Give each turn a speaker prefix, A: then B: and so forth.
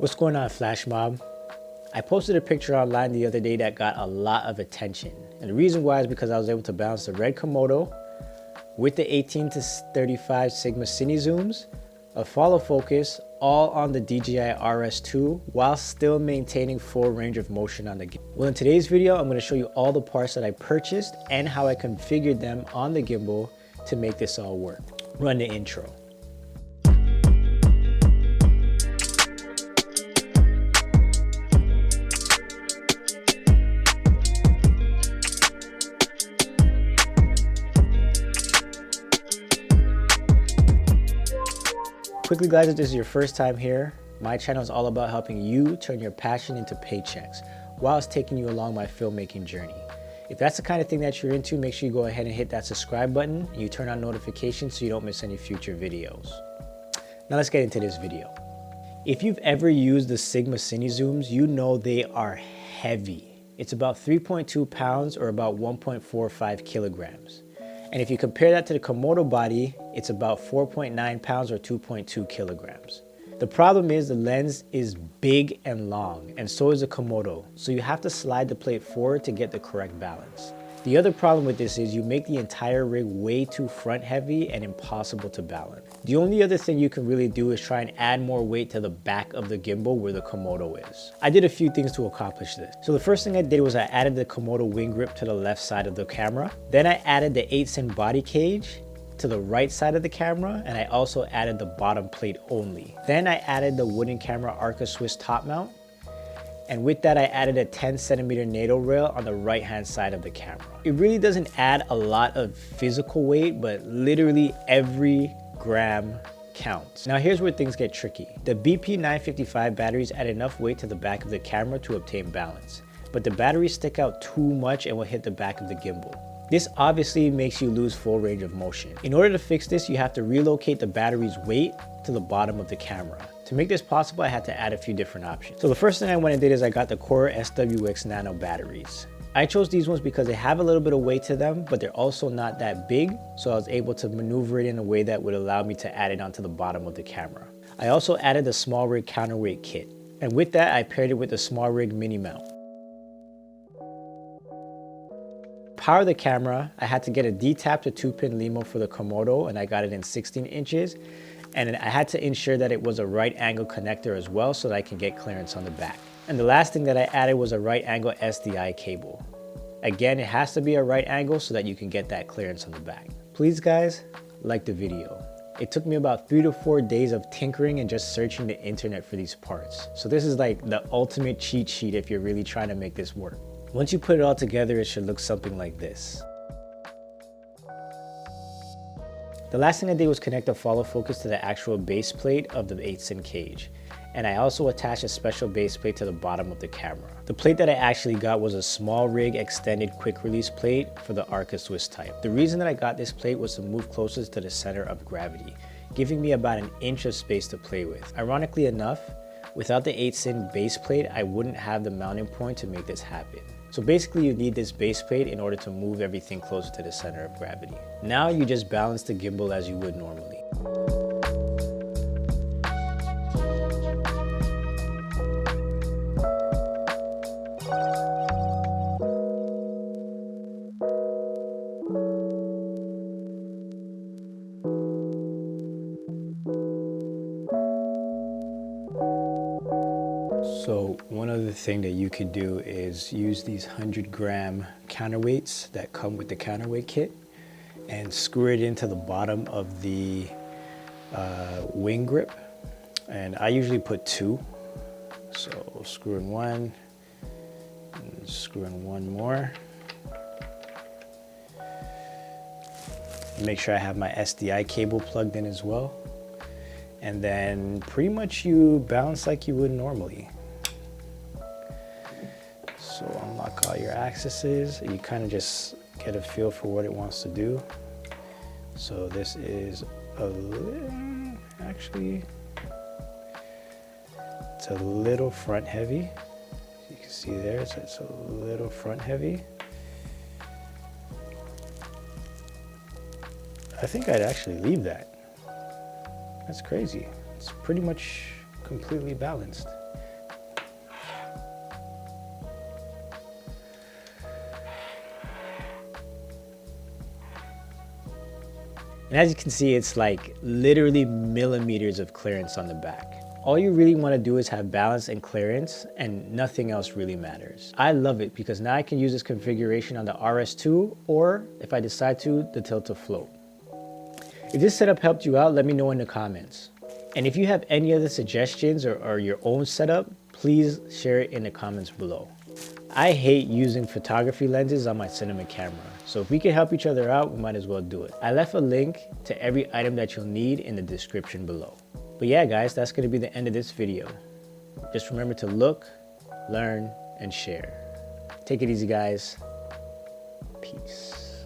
A: What's going on, Flash Mob? I posted a picture online the other day that got a lot of attention. And the reason why is because I was able to balance the Red Komodo with the 18-35 Sigma cine zooms, a follow focus, all on the DJI RS2 while still maintaining full range of motion on the gimbal. Well, in today's video, I'm going to show you all the parts that I purchased and how I configured them on the gimbal to make this all work. Run the intro. Quickly guys, if this is your first time here, my channel is all about helping you turn your passion into paychecks whilst taking you along my filmmaking journey. If that's the kind of thing that you're into, make sure you go ahead and hit that subscribe button and you turn on notifications so you don't miss any future videos. Now let's get into this video. If you've ever used the Sigma cine zooms, you know they are heavy. It's about 3.2 pounds or about 1.45 kilograms. And if you compare that to the Komodo body, it's about 4.9 pounds or 2.2 kilograms. The problem is the lens is big and long, and so is the Komodo, so you have to slide the plate forward to get the correct balance. The other problem with this is you make the entire rig way too front heavy and impossible to balance. The only other thing you can really do is try and add more weight to the back of the gimbal where the Komodo is. I did a few things to accomplish this. So the first thing I did was I added the Komodo wing grip to the left side of the camera. Then I added the 8-cin body cage to the right side of the camera, and I also added the bottom plate only. Then I added the wooden camera arca-swiss top mount. And with that, I added a 10cm NATO rail on the right-hand side of the camera. It really doesn't add a lot of physical weight, but literally every gram counts. Now here's where things get tricky. The BP955 batteries add enough weight to the back of the camera to obtain balance, but the batteries stick out too much and will hit the back of the gimbal. This obviously makes you lose full range of motion. In order to fix this, you have to relocate the battery's weight to the bottom of the camera. To make this possible, I had to add a few different options. So the first thing I went and did is I got the Core SWX Nano batteries. I chose these ones because they have a little bit of weight to them, but they're also not that big, so I was able to maneuver it in a way that would allow me to add it onto the bottom of the camera. I also added the Smallrig Counterweight kit, and with that I paired it with the Smallrig mini mount. Power the camera, I had to get a Dtap to 2-pin lemo for the Komodo, and I got it in 16 inches. And I had to ensure that it was a right angle connector as well so that I can get clearance on the back. And the last thing that I added was a right angle SDI cable. Again, it has to be a right angle so that you can get that clearance on the back. Please guys, like the video. It took me about 3 to 4 days of tinkering and just searching the internet for these parts. So this is like the ultimate cheat sheet if you're really trying to make this work. Once you put it all together, it should look something like this. The last thing I did was connect a follow focus to the actual base plate of the 8-cin cage. And I also attached a special base plate to the bottom of the camera. The plate that I actually got was a Smallrig extended quick release plate for the arca-swiss type. The reason that I got this plate was to move closer to the center of gravity, giving me about an inch of space to play with. Ironically enough, without the 8-cin base plate, I wouldn't have the mounting point to make this happen. So basically you need this base plate in order to move everything closer to the center of gravity. Now you just balance the gimbal as you would normally. So one other thing that you could do is use these 100-gram counterweights that come with the counterweight kit and screw it into the bottom of the wing grip. And I usually put 2. So screw in 1 and screw in 1 more. Make sure I have my SDI cable plugged in as well. And then pretty much you balance like you would normally. So unlock all your axes. You kind of just get a feel for what it wants to do. So this is a little, actually, it's a little front heavy. You can see there, so it's a little front heavy. I think I'd actually leave that. That's crazy. It's pretty much completely balanced. And as you can see, it's like literally millimeters of clearance on the back. All you really want to do is have balance and clearance, and nothing else really matters. I love it because now I can use this configuration on the RS2, or if I decide to, the tilt to float. If this setup helped you out, let me know in the comments. And if you have any other suggestions or your own setup, please share it in the comments below. I hate using photography lenses on my cinema camera, so if we can help each other out, we might as well do it. I left a link to every item that you'll need in the description below. But yeah guys, that's going to be the end of this video. Just remember to look, learn, and share. Take it easy guys. Peace.